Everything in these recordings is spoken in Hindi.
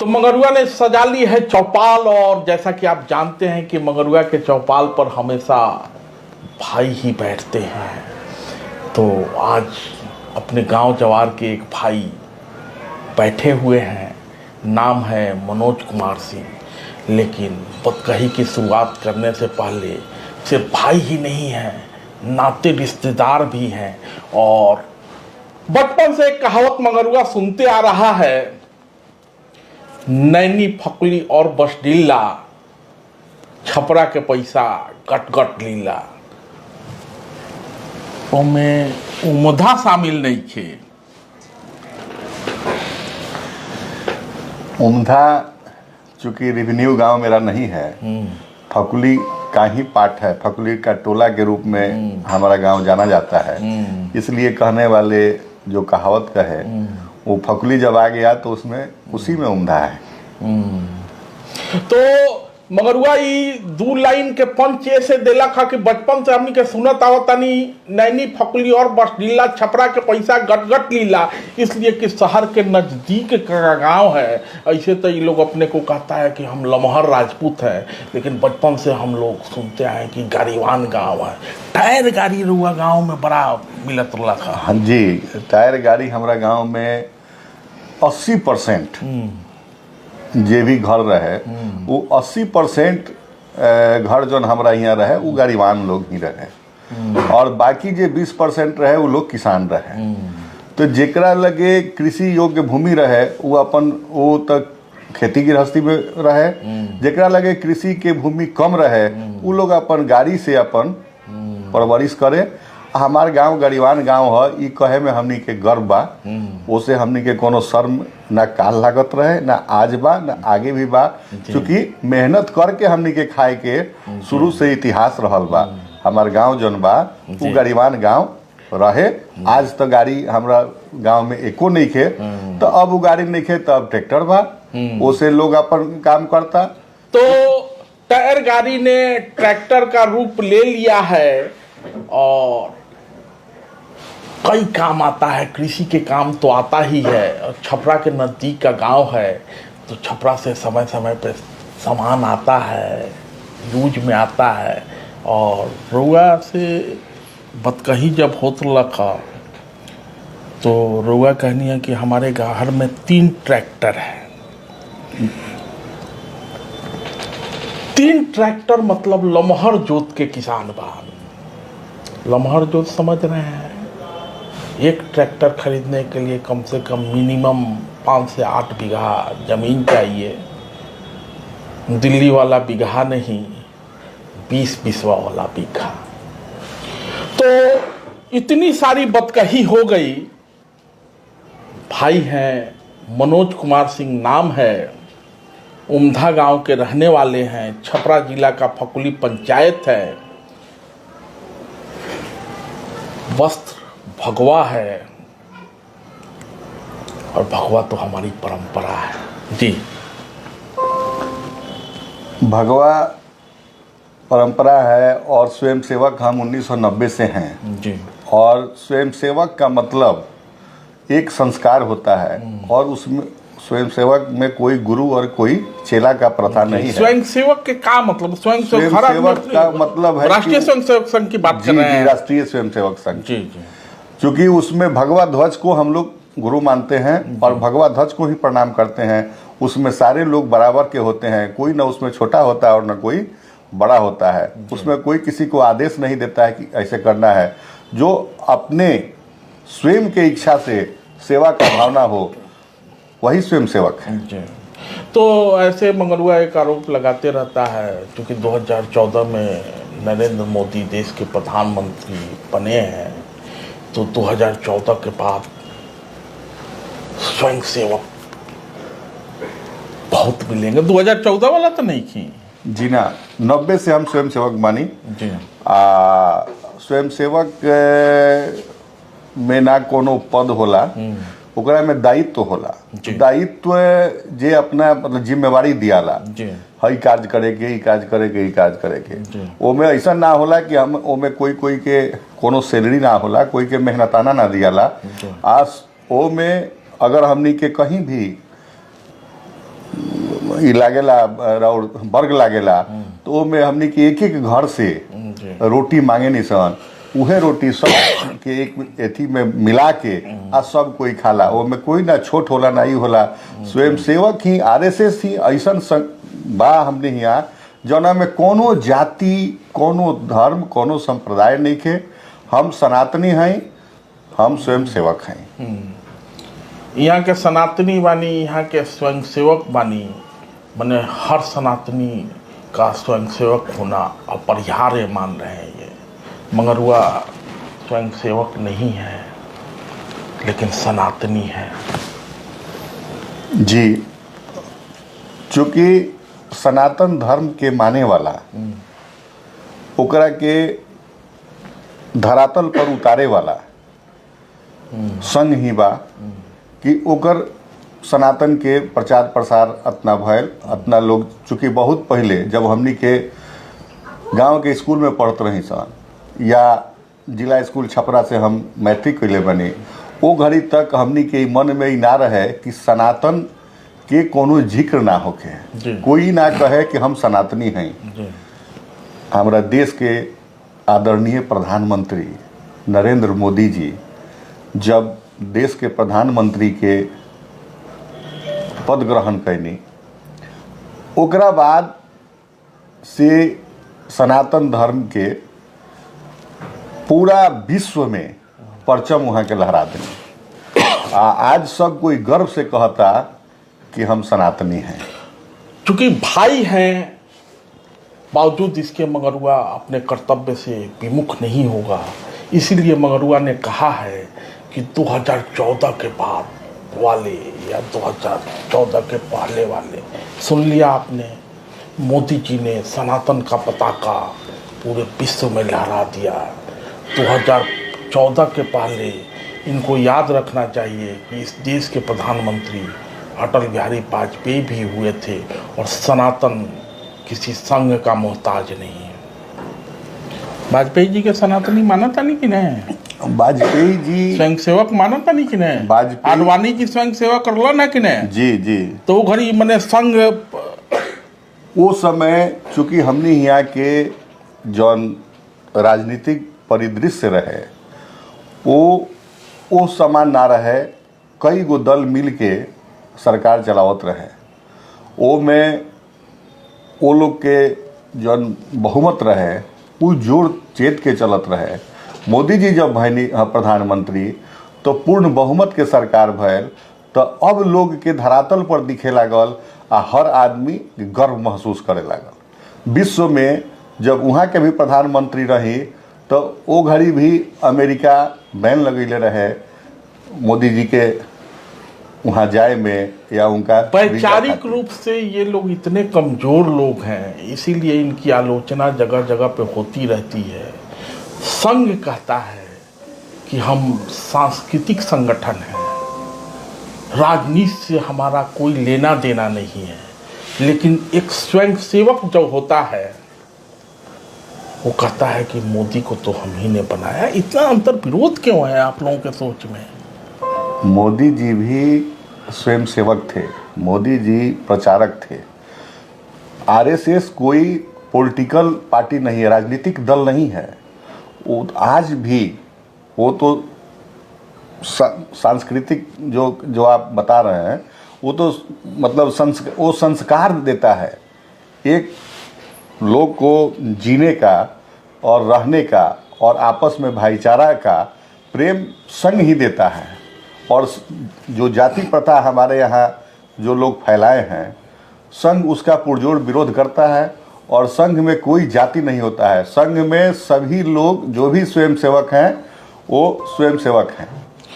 तो मंगरुआ ने सजा ली है चौपाल, और जैसा कि आप जानते हैं कि मंगरुआ के चौपाल पर हमेशा भाई ही बैठते हैं। तो आज अपने गांव जवार के एक भाई बैठे हुए हैं, नाम है मनोज कुमार सिंह। लेकिन बदकही की शुरुआत करने से पहले सिर्फ भाई ही नहीं हैं, नाते रिश्तेदार भी हैं। और बचपन से एक कहावत मंगरुआ सुनते आ रहा है, नैनी फकुली और बसडीला, छपरा के पैसा गट गट लीला। ओमे उमधा शामिल नहीं थे। उमधा चूंकि रेवेन्यू गांव मेरा नहीं है, फकुली का ही पाठ है, फकुली का टोला के रूप में हमारा गांव जाना जाता है। इसलिए कहने वाले जो कहावत का है, वो फकुली जब आ गया तो उसमें उसी में उमदा है। तो मगरुआ ई दू लाइन के पंच ऐसे देला खा कि बचपन से हमनी के सुनत आवतानी, नैनी फकुली और बसडीला, छपरा के पैसा गट गट लीला, इसलिए कि शहर के नजदीक का गांव है। ऐसे तो ये लोग अपने को कहता है कि हम लमहर राजपूत हैं, लेकिन बचपन से हम लोग सुनते हैं कि गाड़ीवान गांव है। टायर गाड़ी रुआ गांव में बड़ा मिलत रहा था। हाँ जी, टायर गाड़ी हमारा गांव में 80% जे भी घर रहे, वो 80% घर जो हमारा यहाँ रहे वो गरीबान लोग ही रहे, और बाकी जे 20% रहे वो लोग किसान रहे। तो जेकरा लगे कृषि योग्य भूमि रहे वो अपन वो तक खेती गृहस्थी में रहे, जेकरा लगे कृषि के भूमि कम रहे वो लोग अपन गाड़ी से अपन परवरिश करे। हमार गांव गरीबान गांव है, ई कहे में हमनी के गर्व बा। ओसे हमनी के कोनो शर्म ना काल लागत रहे, ना आज बा, ना आगे भी बा, क्योंकि मेहनत करके हमनी के खाए के शुरू से इतिहास रहल बा। हमार गांव जौन बा वो गरीबान गांव रहे। आज तो गाड़ी हमरा गांव में एको नहीं खे, तो अब वो गाड़ी नहीं खे, तो अब ट्रैक्टर बा, ओसे लोग अपन काम करता। तो टायर गाड़ी ने ट्रैक्टर का रूप ले लिया है और कई काम आता है। कृषि के काम तो आता ही है, और छपरा के नज़दीक का गांव है, तो छपरा से समय समय पे सामान आता है, यूज में आता है। और रुआ से बदकही जब होत लखा, तो रुआ कहनी है कि हमारे घर में 3 ट्रैक्टर है। 3 ट्रैक्टर मतलब लमहर जोत के किसान बा। लमहर जोत समझ रहे हैं? एक ट्रैक्टर खरीदने के लिए कम से कम मिनिमम 5 से 8 बीघा जमीन चाहिए। दिल्ली वाला बीघा नहीं, 20 बिस्वा वाला बीघा। तो इतनी सारी बदकही हो गई। भाई हैं, मनोज कुमार सिंह नाम है, उमधा गांव के रहने वाले हैं, छपरा जिला का फकुली पंचायत है। वस्त्र भगवा है, और भगवा तो हमारी परंपरा है जी। भगवा परंपरा है, और स्वयंसेवक हम 1990 से हैं जी। और स्वयंसेवक का मतलब एक संस्कार होता है, और उसमें स्वयंसेवक में कोई गुरु और कोई चेला का प्रथा नहीं है। स्वयंसेवक के का मतलब? स्वयंसेवक का मतलब है राष्ट्रीय स्वयंसेवक संघ की बात कर रहे हैं। राष्ट्रीय स्वयंसेवक संघ जी जी। क्योंकि उसमें भगवा ध्वज को हम लोग गुरु मानते हैं और भगवा ध्वज को ही प्रणाम करते हैं। उसमें सारे लोग बराबर के होते हैं, कोई ना उसमें छोटा होता है और ना कोई बड़ा होता है। उसमें कोई किसी को आदेश नहीं देता है कि ऐसे करना है। जो अपने स्वयं के इच्छा से सेवा का भावना हो वही स्वयंसेवक है। तो ऐसे मंगरुआ एक आरोप लगाते रहता है, क्योंकि 2014 में नरेंद्र मोदी देश के प्रधानमंत्री बने हैं, तो 2014 के बाद स्वयंसेवक बहुत मिलेंगे। 2014 वाला तो नहीं थी जी ना, 90 से हम स्वयंसेवक मानी जी। स्वयंसेवक में ना कोनो पद होला, ओकरा में दायित्व होला। दायित्व जे अपना मतलब जिम्मेवारी दियाला, हई कार्य करे के, ई कार्य करे के, ई कार्य करे के। ओमे ऐसा ना होला कि हम ओमे कोई के कोनो सैलरी ना होला, कोई के मेहनताना ना दियाला। आज ओमे अगर हमनी के कहीं भी ई लागेला और वर्ग लागेला, तो वो में हमने कि एक एक घर से जी। रोटी मांगे निसन, उहे रोटी सब के एक एथी में मिला के आ सब कोई खाला। वो में कोई ना छोट होला ना ई होला। स्वयं सेवक ही आरएसएस ही ऐसा बा हमने यहाँ जौना में कोनो जाति, कोनो धर्म, कोनो संप्रदाय नहीं खे। हम सनातनी हैं, हम स्वयं सेवक हैं। यहाँ के सनातनी बानी, यहाँ के स्वयंसेवक बानी, माने हर सनातनी का स्वयंसेवक होना अपरिहार्य मान रहे हैं ये। मंगरुआ स्वयंसेवक नहीं है लेकिन सनातनी है। जी, चूँकि सनातन धर्म के माने वाला ओकरा के धरातल पर उतारे वाला संघ ही बा कि ओकर सनातन के प्रचार प्रसार अतना भयल, अतना लोग। चूँकि बहुत पहले जब हमनी के गांव के स्कूल में पढ़त रही सन या जिला स्कूल छपरा से हम मैट्रिक कैले बनी, वो घड़ी तक हमनी के मन में ही ना रहे कि सनातन के कोनो जिक्र ना होके, कोई ना कहे कि हम सनातनी हैं। हमारा देश के आदरणीय प्रधानमंत्री नरेंद्र मोदी जी जब देश के प्रधानमंत्री के पद ग्रहण कैनी, ओकरा बाद से सनातन धर्म के पूरा विश्व में परचम वहाँ के लहरा देनी। आज सब कोई गर्व से कहता कि हम सनातनी हैं। चूंकि भाई हैं, बावजूद इसके मंगरुआ अपने कर्तव्य से विमुख नहीं होगा। इसीलिए मंगरुआ ने कहा है कि 2014 के बाद वाले या 2014 के पहले वाले, सुन लिया आपने, मोदी जी ने सनातन का पताका पूरे विश्व में लहरा दिया। 2014 के पहले इनको याद रखना चाहिए कि इस देश के प्रधानमंत्री अटल बिहारी वाजपेयी भी हुए थे और सनातन किसी संघ का मोहताज नहीं है। वाजपेयी जी के सनातनी माना था नहीं कि नहीं? वाजपेयी जी स्वयंसेवक माना था नहीं कि नहीं? वाजपेयी आडवाणी जी स्वयंसेवा करला ना कि नहीं? जी जी। तो वो घड़ी मैंने संघ वो समय चूँकि हमने यहाँ के जौन राजनीतिक परिदृश्य रहे वो समान ना रहे। कई गो दल मिल के सरकार चलावत रहे। वो में वो लोग के जौन बहुमत रहे वो जोड़ चेत के चलत रहे। मोदी जी जब भैनी प्रधानमंत्री तो पूर्ण बहुमत के सरकार भैल, तो अब लोग के धरातल पर दिखे लागल आ हर आदमी गर्व महसूस करे लागल। विश्व में जब वहाँ के भी प्रधानमंत्री रही तो वो घड़ी भी अमेरिका बैन लगैले रहे मोदी जी के वहाँ जाए में या उनका वैचारिक रूप से ये लोग इतने कमजोर लोग हैं, इसीलिए इनकी आलोचना जगह जगह पे होती रहती है। संघ कहता है कि हम सांस्कृतिक संगठन हैं, राजनीति से हमारा कोई लेना देना नहीं है, लेकिन एक स्वयंसेवक जो होता है वो कहता है कि मोदी को तो हम ही ने बनाया। इतना अंतर विरोध क्यों है आप लोगों के सोच में? मोदी जी भी स्वयंसेवक थे, मोदी जी प्रचारक थे। आरएसएस कोई पॉलिटिकल पार्टी नहीं है, राजनीतिक दल नहीं है। वो आज भी वो तो सांस्कृतिक जो आप बता रहे हैं वो तो मतलब वो संस्कार देता है एक लोग को जीने का और रहने का और आपस में भाईचारा का प्रेम संघ ही देता है। और जो जाति प्रथा हमारे यहाँ जो लोग फैलाए हैं, संघ उसका पुरजोर विरोध करता है। और संघ में कोई जाति नहीं होता है, संघ में सभी लोग जो भी स्वयंसेवक हैं वो स्वयंसेवक हैं।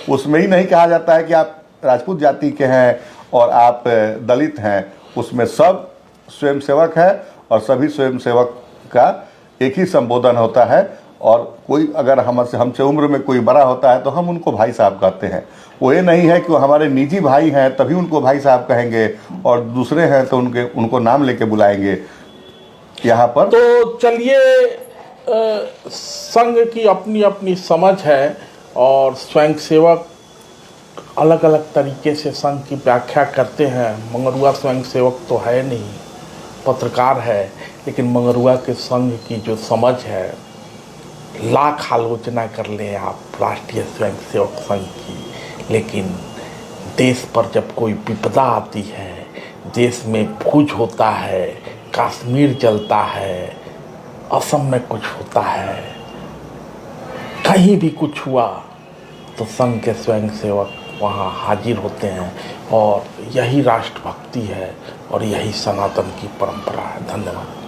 उसमें ही नहीं कहा जाता है कि आप राजपूत जाति के हैं और आप दलित हैं, उसमें सब स्वयंसेवक है और सभी स्वयंसेवक का एक ही संबोधन होता है। और कोई अगर हमसे उम्र में कोई बड़ा होता है तो हम उनको भाई साहब कहते हैं। वो ये नहीं है कि वो हमारे निजी भाई हैं तभी उनको भाई साहब कहेंगे और दूसरे हैं तो उनको नाम लेके बुलाएंगे यहाँ पर। तो चलिए, संघ की अपनी अपनी समझ है और स्वयंसेवक अलग अलग तरीके से संघ की व्याख्या करते हैं। मंगरुआ स्वयंसेवक तो है नहीं, पत्रकार है, लेकिन मंगरुआ के संघ की जो समझ है, लाख आलोचना कर लें आप राष्ट्रीय स्वयंसेवक संघ की, लेकिन देश पर जब कोई विपदा आती है, देश में फौज होता है, कश्मीर जलता है, असम में कुछ होता है, कहीं भी कुछ हुआ तो संघ के स्वयंसेवक वहाँ हाजिर होते हैं, और यही राष्ट्रभक्ति है और यही सनातन की परंपरा है। धन्यवाद।